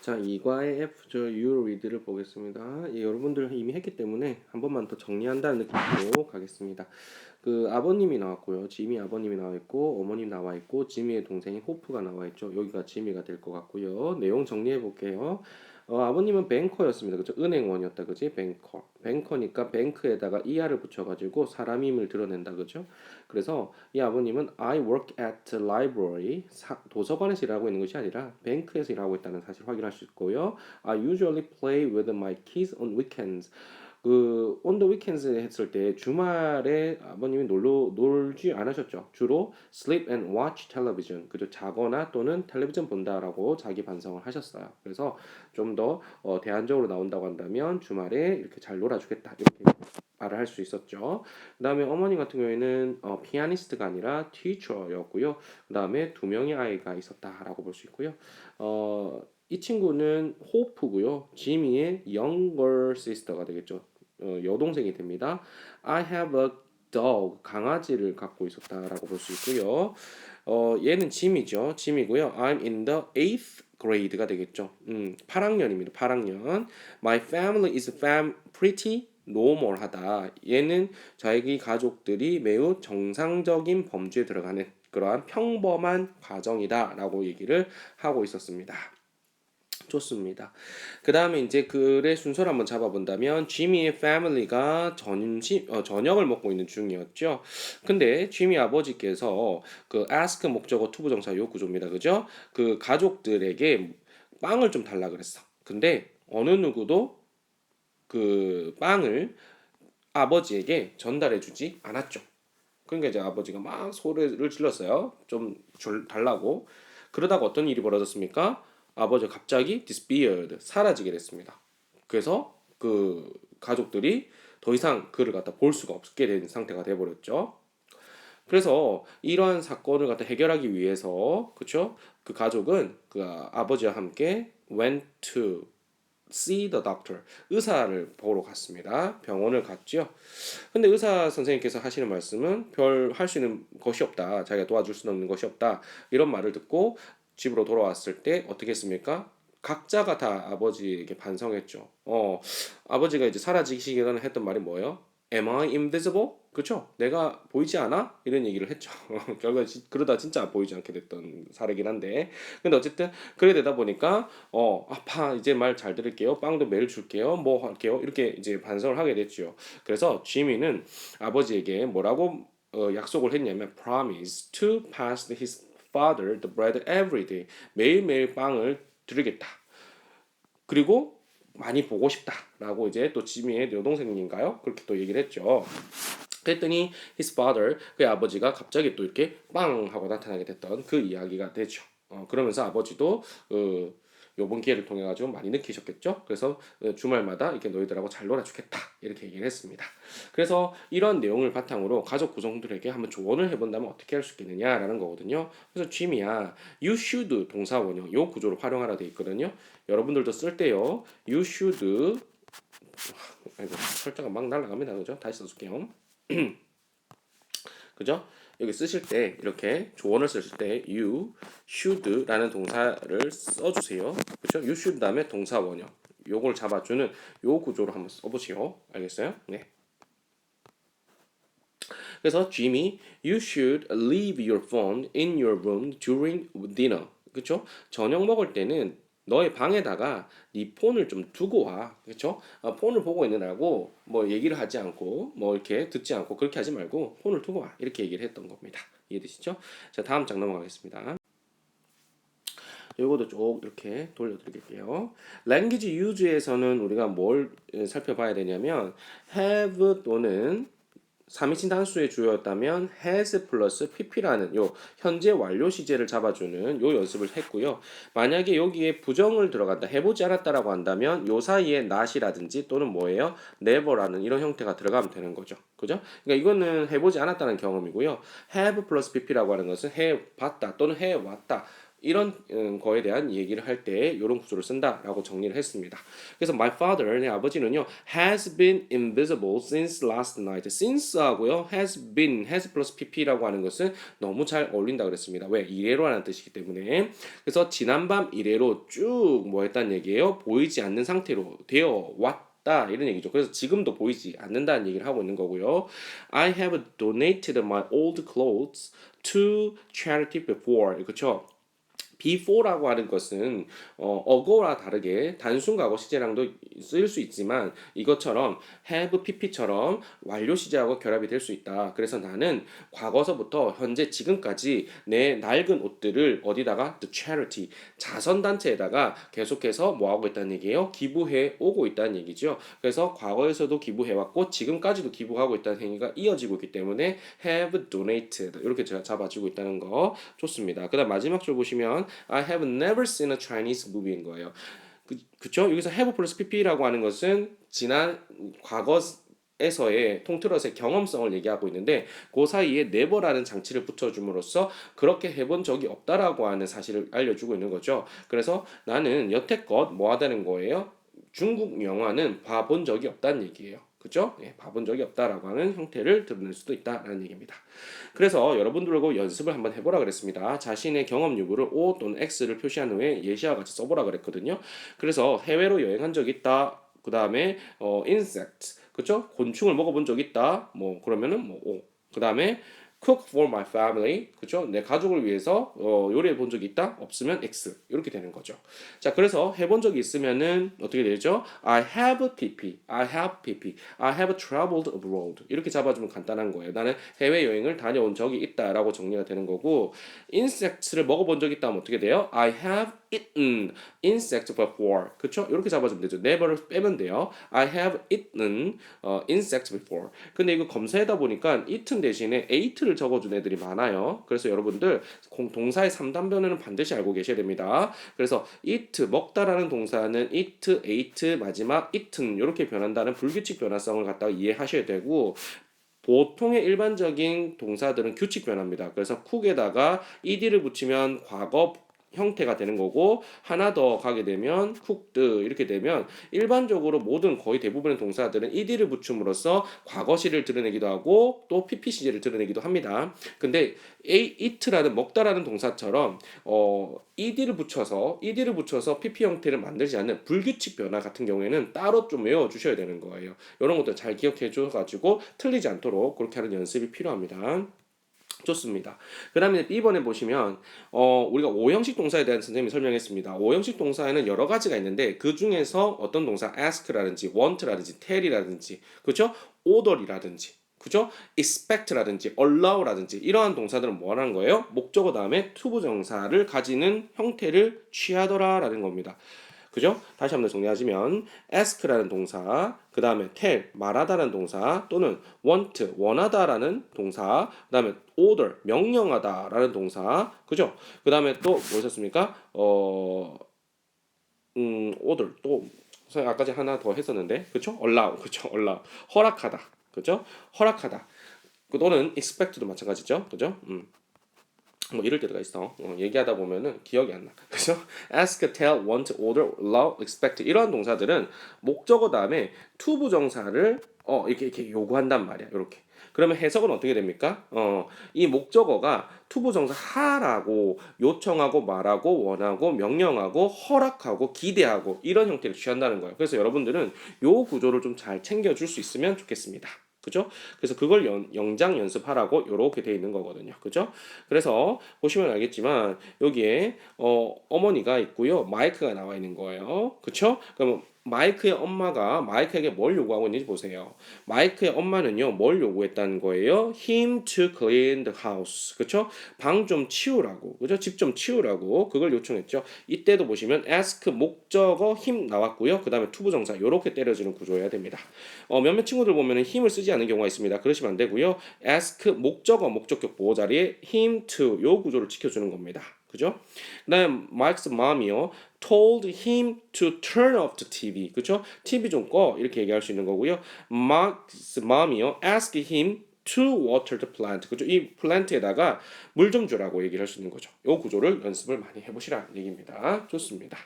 자, 이과의 F죠. You read를 보겠습니다. 예, 여러분들 이미 했기 때문에 한 번만 더 정리한다는 느낌으로 가겠습니다. 그 아버님이 나왔고요. 지미 아버님이 나와 있고 어머님 나와 있고 지미의 동생인 호프가 나와 있죠. 여기가 지미가 될 것 같고요. 내용 정리해 볼게요. 아버님은 뱅커였습니다. 그죠? 은행원이었다. 그지? 뱅커. 뱅커니까 뱅크에다가 ER을 붙여가지고 사람임을 드러낸다. 그죠? 그래서 이 아버님은 I work at the library. 도서관에서 일하고 있는 것이 아니라 뱅크에서 일하고 있다는 사실 확인할 수 있고요. I usually play with my kids on weekends. 그 on the weekends 했을 때 주말에 아버님이 놀지 않으셨죠. 주로 sleep and watch television. 그죠? 자거나 또는 텔레비전 본다라고 자기 반성을 하셨어요. 그래서 좀 더 대안적으로 나온다고 한다면 주말에 이렇게 잘 놀아주겠다. 이렇게 말을 할 수 있었죠. 그다음에 어머니 같은 경우에는 피아니스트가 아니라 티처였고요. 그다음에 두 명의 아이가 있었다라고 볼 수 있고요. 이 친구는 호프고요. 지미의 younger sister가 되겠죠. 여동생이 됩니다. I have a dog, 강아지를 갖고 있었다라고 볼 수 있고요. 얘는 짐이죠. 짐이고요. I'm in the 8th grade가 되겠죠. 8학년입니다. 8학년. My family is pretty normal하다. 얘는 자기 가족들이 매우 정상적인 범주에 들어가는 그러한 평범한 가정이다라고 얘기를 하고 있었습니다. 좋습니다. 그 다음에 이제 글의 순서를 한번 잡아본다면 지미의 패밀리가 저녁을 먹고 있는 중이었죠. 근데 지미 아버지께서 그 ask 목적어 투부정사 요 구조입니다. 그죠? 그 가족들에게 빵을 좀 달라 그랬어. 근데 어느 누구도 그 빵을 아버지에게 전달해 주지 않았죠. 그러니까 이제 아버지가 막 소리를 질렀어요. 좀 달라고. 그러다가 어떤 일이 벌어졌습니까? 아버지가 갑자기 disappeared, 사라지게 됐습니다. 그래서 그 가족들이 더 이상 그를 갖다 볼 수가 없게 된 상태가 돼버렸죠. 그래서 이러한 사건을 갖다 해결하기 위해서 그쵸? 그 가족은 그 아버지와 함께 went to see the doctor. 의사를 보러 갔습니다. 병원을 갔죠. 근데 의사 선생님께서 하시는 말씀은 별 할 수 있는 것이 없다. 자기가 도와줄 수 없는 것이 없다. 이런 말을 듣고 집으로 돌아왔을 때 어떻게 했습니까? 각자가 다 아버지에게 반성했죠. 아버지가 이제 사라지기 전에 했던 말이 뭐예요? Am I invisible? 그쵸? 내가 보이지 않아? 이런 얘기를 했죠. 결과 그러다 진짜 보이지 않게 됐던 사례긴 한데. 근데 어쨌든 그래 되다 보니까 아파 이제 말 잘 들을게요. 빵도 매일 줄게요. 뭐 할게요. 이렇게 이제 반성을 하게 됐죠. 그래서 지미는 아버지에게 뭐라고 약속을 했냐면 promise to pass his father the bread every day. 매일매일 빵을 드리겠다. 그리고 많이 보고 싶다라고 이제 또 지미의 여동생인가요? 그렇게 또 얘기를 했죠. 그랬더니 his father, 그의 아버지가 갑자기 또 이렇게 빵 하고 나타나게 됐던 그 이야기가 되죠. 그러면서 아버지도 요번 기회를 통해 가지고 많이 느끼셨겠죠. 그래서 주말마다 이렇게 너희들하고 잘 놀아주겠다 이렇게 얘기를 했습니다. 그래서 이런 내용을 바탕으로 가족 구성들에게 한번 조언을 해본다면 어떻게 할 수 있겠느냐라는 거거든요. 그래서 지미야, you should 동사 원형 요 구조를 활용하라 돼 있거든요. 여러분들도 쓸 때요, you should 아이고 철자가 막 날아갑니다. 그죠? 다시 써줄게요. 그죠? 여기 쓰실 때 이렇게 조언을 쓰실 때 you should라는 동사를 써주세요. 그죠? you should 다음에 동사 원형 요걸 잡아주는 요 구조로 한번 써보시오. 알겠어요? 네. 그래서 Jimmy, you should leave your phone in your room during dinner. 그쵸? 저녁 먹을 때는 너의 방에다가 네 폰을 좀 두고 와. 그쵸? 폰을 보고 있느라고 뭐 얘기를 하지 않고 뭐 이렇게 듣지 않고 그렇게 하지 말고 폰을 두고 와. 이렇게 얘기를 했던 겁니다. 이해되시죠? 자, 다음 장 넘어가겠습니다. 요거도 쭉 이렇게 돌려드릴게요. language use에서는 우리가 뭘 살펴봐야 되냐면 have 또는 3인칭 단수의 주어였다면 has 플러스 pp라는 요 현재 완료 시제를 잡아주는 요 연습을 했고요. 만약에 여기에 부정을 들어간다, 해보지 않았다라고 한다면 요 사이에 not이라든지 또는 뭐예요? never라는 이런 형태가 들어가면 되는 거죠. 그죠? 그러니까 이거는 해보지 않았다는 경험이고요. have 플러스 pp라고 하는 것은 해봤다 또는 해왔다. 이런 거에 대한 얘기를 할 때 이런 구조를 쓴다라고 정리를 했습니다. 그래서 my father, 내 아버지는요, has been invisible since last night. since하고요, has 플러스 pp라고 하는 것은 너무 잘 어울린다 그랬습니다. 왜? 이래로라는 뜻이기 때문에. 그래서 지난밤 이래로 쭉 뭐 했다는 얘기예요? 보이지 않는 상태로 되어 왔다 이런 얘기죠. 그래서 지금도 보이지 않는다는 얘기를 하고 있는 거고요. I have donated my old clothes to charity before. 그렇죠? before라고 하는 것은 어거와 다르게 단순 과거 시제랑도 쓰일 수 있지만 이것처럼 have pp처럼 완료 시제하고 결합이 될 수 있다. 그래서 나는 과거서부터 현재 지금까지 내 낡은 옷들을 어디다가 the charity 자선 단체에다가 계속해서 뭐 하고 있다는 얘기예요? 기부해 오고 있다는 얘기죠. 그래서 과거에서도 기부해 왔고 지금까지도 기부하고 있다는 행위가 이어지고 있기 때문에 have donated 이렇게 제가 잡아주고 있다는 거 좋습니다. 그다음 마지막 줄 보시면 I have never seen a Chinese movie인 거예요. 그쵸? 여기서 have 플러스 pp라고 하는 것은 지난 과거에서의 통틀어서의 경험성을 얘기하고 있는데 그 사이에 never라는 장치를 붙여줌으로써 그렇게 해본 적이 없다라고 하는 사실을 알려주고 있는 거죠. 그래서 나는 여태껏 뭐 하다는 거예요? 중국 영화는 봐본 적이 없다는 얘기예요. 그죠? 예, 봐본 적이 없다라고 하는 형태를 드러낼 수도 있다라는 얘기입니다. 그래서 여러분들하고 연습을 한번 해보라 그랬습니다. 자신의 경험 여부를 O 또는 X를 표시한 후에 예시와 같이 써보라 그랬거든요. 그래서 해외로 여행한 적 있다. 그 다음에 insect, 그죠? 곤충을 먹어본 적 있다. 뭐 그러면은 뭐 O. 그 다음에 cook for my family, 그죠? 내 가족을 위해서 요리해 본 적이 있다? 없으면 X 이렇게 되는 거죠. 자, 그래서 해본 적이 있으면은 어떻게 되죠? I have pp, I have pp, I have traveled abroad 이렇게 잡아주면 간단한 거예요. 나는 해외 여행을 다녀온 적이 있다라고 정리가 되는 거고, insects를 먹어본 적이 있다면 어떻게 돼요? I have eaten insects before, 그렇죠? 이렇게 잡아주면 되죠. never를 빼면 돼요. I have eaten insects before. 근데 이거 검사하다 보니까 eaten 대신에 ate를 적어준 애들이 많아요. 그래서 여러분들 동사의 3단 변화는 반드시 알고 계셔야 됩니다. 그래서 eat 먹다라는 동사는 eat, ate 마지막 eaten 이렇게 변한다는 불규칙 변화성을 갖다가 이해하셔야 되고, 보통의 일반적인 동사들은 규칙 변화입니다. 그래서 cook에다가 ed를 붙이면 과거 형태가 되는 거고, 하나 더 가게 되면 cooked 이렇게 되면 일반적으로 모든 거의 대부분의 동사들은 ed를 붙임으로써 과거시를 드러내기도 하고 또 pp 시제를 드러내기도 합니다. 근데 eat라는 먹다라는 동사처럼 ed를 붙여서 pp 형태를 만들지 않는 불규칙 변화 같은 경우에는 따로 좀 외워 주셔야 되는 거예요. 이런 것도 잘 기억해 줘 가지고 틀리지 않도록 그렇게 하는 연습이 필요합니다. 좋습니다. 그 다음에 B번에 보시면 우리가 5형식 동사에 대한 선생님이 설명했습니다. 5형식 동사에는 여러 가지가 있는데 그 중에서 어떤 동사 ask라든지 want라든지 tell이라든지 그렇죠? order이라든지 그죠? expect라든지 allow라든지 이러한 동사들은 뭐라는 거예요? 목적어 다음에 투부정사를 가지는 형태를 취하더라라는 겁니다. 그죠? 다시 한번 정리하자면 ask라는 동사, 그 다음에 tell 말하다라는 동사, 또는 want 원하다라는 동사, 그 다음에 order 명령하다라는 동사, 그죠? 그 다음에 또 뭐였습니까? order 또 아까 전에 하나 더 했었는데, 그죠? allow, 그죠? allow 허락하다, 그죠? 허락하다. 또는 expect도 마찬가지죠, 그죠? 뭐 이럴 때가 있어. 얘기하다 보면은 기억이 안 나. 그죠? ask, tell, want, order, allow, expect 이러한 동사들은 목적어 다음에 to 부정사를 이렇게 요구한단 말이야. 이렇게. 그러면 해석은 어떻게 됩니까? 이 목적어가 to 부정사 하라고 요청하고 말하고 원하고 명령하고 허락하고 기대하고 이런 형태를 취한다는 거예요. 그래서 여러분들은 요 구조를 좀 잘 챙겨줄 수 있으면 좋겠습니다. 그죠? 그래서 그걸 영장 연습하라고 이렇게 돼 있는 거거든요. 그죠? 그래서 보시면 알겠지만 여기에 어머니가 있고요. 마이크가 나와 있는 거예요. 그쵸? 그럼 마이크의 엄마가 마이크에게 뭘 요구하고 있는지 보세요. 마이크의 엄마는요, 뭘 요구했다는 거예요? Him to clean the house. 그쵸? 방 좀 치우라고. 그죠? 집 좀 치우라고. 그걸 요청했죠. 이때도 보시면 ask 목적어 him 나왔고요. 그 다음에 투부정사 요렇게 때려주는 구조여야 됩니다. 몇몇 친구들 보면은 힘을 쓰지 않는 경우가 있습니다. 그러시면 안 되고요. ask 목적어 목적격 보호 자리에 him to 요 구조를 지켜주는 겁니다. 그죠? 그다음 Mike's mom이요. told him to turn off the TV. 그죠? TV 좀 꺼. 이렇게 얘기할 수 있는 거고요. Mike's mom이요. ask him to water the plant. 그죠? 이 플랜트에다가 물 좀 주라고 얘기를 할 수 있는 거죠. 이 구조를 연습을 많이 해보시라는 얘기입니다. 좋습니다.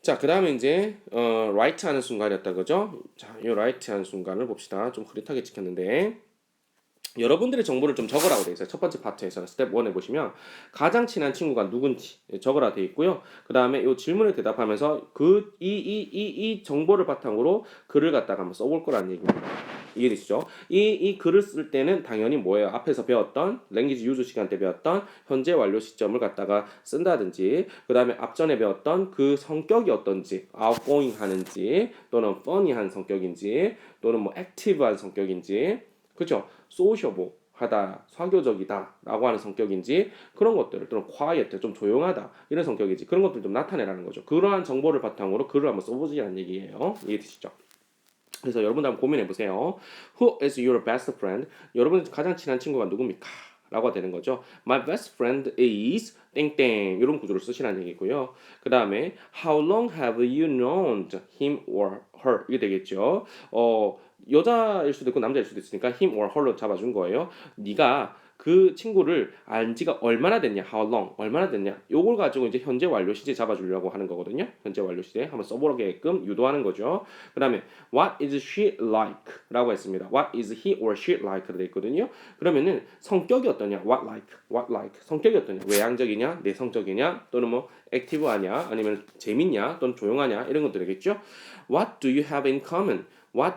자, 그 다음에 이제 write 하는 순간이었다 그죠? 자, 이 write 하는 순간을 봅시다. 좀 흐릿하게 찍혔는데 여러분들의 정보를 좀 적으라고 되어 있어요. 첫 번째 파트에서는 스텝 1에 보시면 가장 친한 친구가 누군지 적으라 되어 있고요. 그 다음에 이 질문에 대답하면서 이 정보를 바탕으로 글을 갖다가 한번 써볼 거라는 얘기입니다. 이해되시죠? 이 글을 쓸 때는 당연히 뭐예요? 앞에서 배웠던 랭귀지 유즈 시간 때 배웠던 현재 완료 시점을 갖다가 쓴다든지 그 다음에 앞전에 배웠던 그 성격이 어떤지 outgoing 하는지 또는 funny한 성격인지 또는 뭐 active한 성격인지 그죠? 소셔블하다, 사교적이다 라고 하는 성격인지 그런 것들을 또는 quiet, 좀 조용하다 이런 성격인지 그런 것들 좀 나타내라는 거죠. 그러한 정보를 바탕으로 글을 한번 써보시라는 얘기예요. 이해되시죠? 그래서 여러분들 한번 고민해 보세요. Who is your best friend? 여러분 가장 친한 친구가 누굽니까? 라고 되는 거죠. My best friend is 땡땡 이런 구조를 쓰시라는 얘기고요. 그 다음에 How long have you known him or her? 이게 되겠죠. 여자일 수도 있고 남자일 수도 있으니까 him or her로 잡아준 거예요. 네가 그 친구를 안 지가 얼마나 됐냐, how long, 얼마나 됐냐, 요걸 가지고 이제 현재 완료 시제 잡아주려고 하는 거거든요. 현재 완료 시제 한번 써보게끔 유도하는 거죠. 그 다음에 what is she like? 라고 했습니다. what is he or she like로 되어 있거든요. 그러면은 성격이 어떠냐, what like, 성격이 어떠냐, 외향적이냐, 내성적이냐, 또는 뭐 액티브하냐, 아니면 재밌냐, 또는 조용하냐 이런 것들이겠죠. what do you have in common? what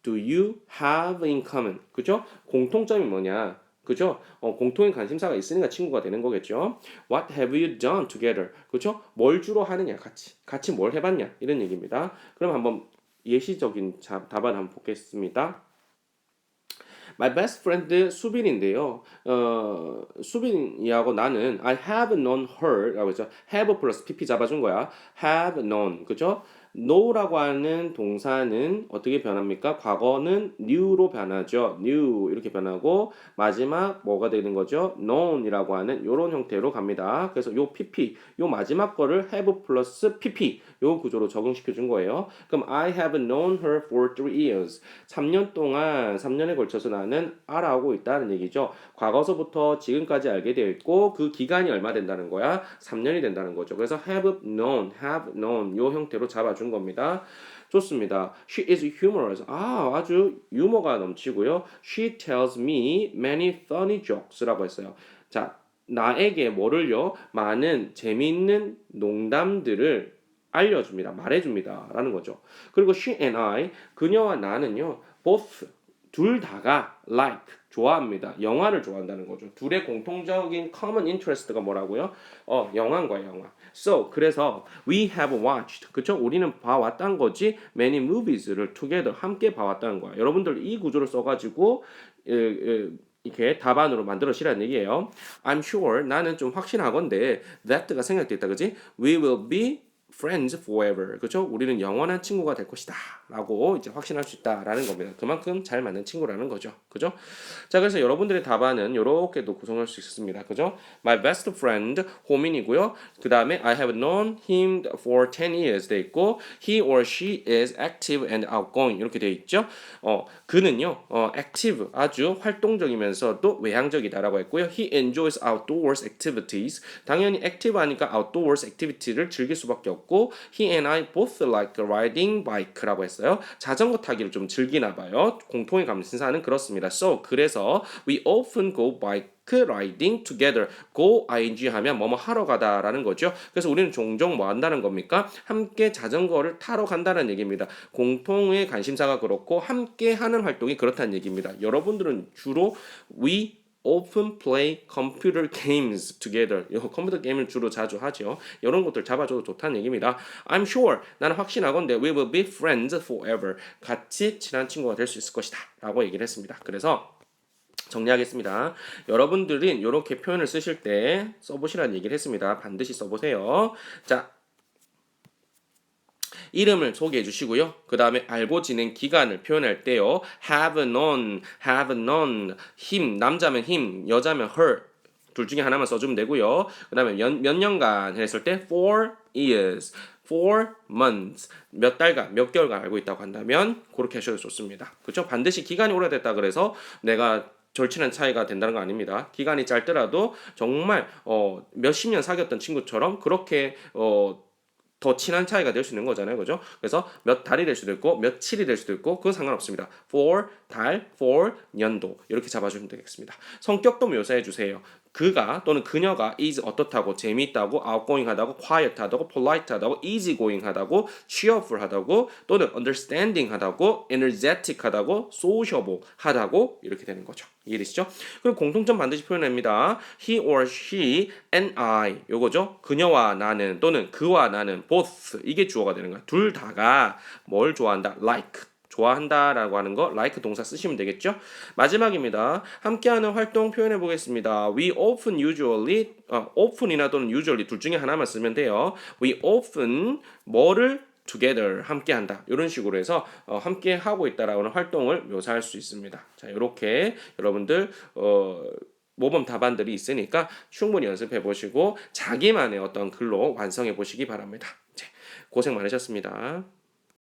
do you have in common? 그죠? 공통점이 뭐냐? 그죠? 공통의 관심사가 있으니까 친구가 되는 거겠죠. What have you done together? 그죠? 뭘 주로 하느냐, 같이 뭘 해봤냐 이런 얘기입니다. 그럼 한번 예시적인 답안 한번 보겠습니다. My best friend 수빈인데요. 수빈이하고 나는 I have known her라고 했죠. have 플러스 pp 잡아준 거야. have known, 그죠? know라고 하는 동사는 어떻게 변합니까? 과거는 knew로 변하죠. knew 이렇게 변하고 마지막 뭐가 되는 거죠? known이라고 하는 이런 형태로 갑니다. 그래서 요 pp, 요 마지막 거를 have 플러스 pp 요 구조로 적용시켜 준 거예요. 그럼 I have known her for 3 years. 3년 동안 3년에 걸쳐서 나는 알아오고 있다는 얘기죠. 과거서부터 지금까지 알게 되어 있고 그 기간이 얼마 된다는 거야? 3년이 된다는 거죠. 그래서 have known 요 형태로 잡아준 겁니다. 좋습니다. She is humorous. 아주 유머가 넘치고요. She tells me many funny jokes라고 했어요. 자, 나에게 뭐를요? 많은 재미있는 농담들을 알려줍니다. 말해줍니다. 라는 거죠. 그리고 she and I, 그녀와 나는요. both, 둘 다가 like, 좋아합니다. 영화를 좋아한다는 거죠. 둘의 공통적인 common interest가 뭐라고요? 영화인 거예요, 영화. So, 그래서 we have watched, 그쵸? 우리는 봐왔단 거지 many movies를 together, 함께 봐왔다는 거야. 여러분들 이 구조를 써가지고 이렇게 답안으로 만들어시라는 얘기예요. I'm sure, 나는 좀 확신하건대 that가 생략됐다, 그지? We will be friends forever. 그렇죠? 우리는 영원한 친구가 될 것이다. 라고 이제 확신할 수 있다라는 겁니다. 그만큼 잘 맞는 친구라는 거죠. 그죠? 자, 그래서 여러분들의 답안은 이렇게도 구성할 수 있습니다. 그죠? My best friend 호민이고요. 그다음에 I have known him for 10 years 돼 있고 he or she is active and outgoing 이렇게 돼 있죠. 그는요. active 아주 활동적이면서도 외향적이다라고 했고요. He enjoys outdoors activities. 당연히 active 하니까 outdoors activity를 즐길 수밖에 없고 he and I both like riding bike라고 했어요. 자전거 타기를 좀 즐기나 봐요. 공통의 감신사는 그렇습니다. So 그래서 we often go bike riding together. go ing 하면 뭐뭐 하러 가다라는 거죠. 그래서 우리는 종종 뭐 한다는 겁니까? 함께 자전거를 타러 간다는 얘기입니다. 공통의 관심사가 그렇고 함께 하는 활동이 그렇다는 얘기입니다. 여러분들은 주로 we often play computer games together. 컴퓨터 게임을 주로 자주 하죠. 이런 것들 잡아줘도 좋다는 얘기입니다. I'm sure, 나는 확신하건대 we will be friends forever. 같이 친한 친구가 될 수 있을 것이다. 라고 얘기를 했습니다. 그래서 정리하겠습니다. 여러분들은 이렇게 표현을 쓰실 때 써보시라는 얘기를 했습니다. 반드시 써보세요. 자, 이름을 소개해 주시고요. 그 다음에 알고 지낸 기간을 표현할 때요. have known, him, 남자면 him, 여자면 her. 둘 중에 하나만 써주면 되고요. 그 다음에 몇 년간 했을 때 4 years. 4 months. 몇 달간, 몇 개월간 알고 있다고 한다면 그렇게 하셔도 좋습니다. 그렇죠? 반드시 기간이 오래됐다 그래서 내가 절친한 차이가 된다는 거 아닙니다. 기간이 짧더라도 정말 몇십 년 사귀었던 친구처럼 그렇게 더 친한 차이가 될 수 있는 거잖아요. 그죠? 그래서 몇 달이 될 수도 있고 며칠이 될 수도 있고 그건 상관없습니다. for 달, for 년도 이렇게 잡아주면 되겠습니다. 성격도 묘사해 주세요. 그가 또는 그녀가 is 어떻다고 재미있다고 outgoing 하다고 quiet 하다고 polite 하다고 easy going 하다고 cheerful 하다고 또는 understanding 하다고 energetic 하다고 sociable 하다고 이렇게 되는 거죠. 이해되시죠? 그리고 공통점 반드시 표현합니다. he or she and I 요거죠. 그녀와 나는 또는 그와 나는 both 이게 주어가 되는 거야. 둘 다가 뭘 좋아한다? like 좋아한다라고 하는 거 like 동사 쓰시면 되겠죠? 마지막입니다. 함께하는 활동 표현해 보겠습니다. We often usually often이나 또는 usually 둘 중에 하나만 쓰면 돼요. We often 뭐를 together 함께한다 이런 식으로 해서 함께 하고 있다라는 활동을 묘사할 수 있습니다. 자 이렇게 여러분들 모범 답안들이 있으니까 충분히 연습해 보시고 자기만의 어떤 글로 완성해 보시기 바랍니다. 고생 많으셨습니다.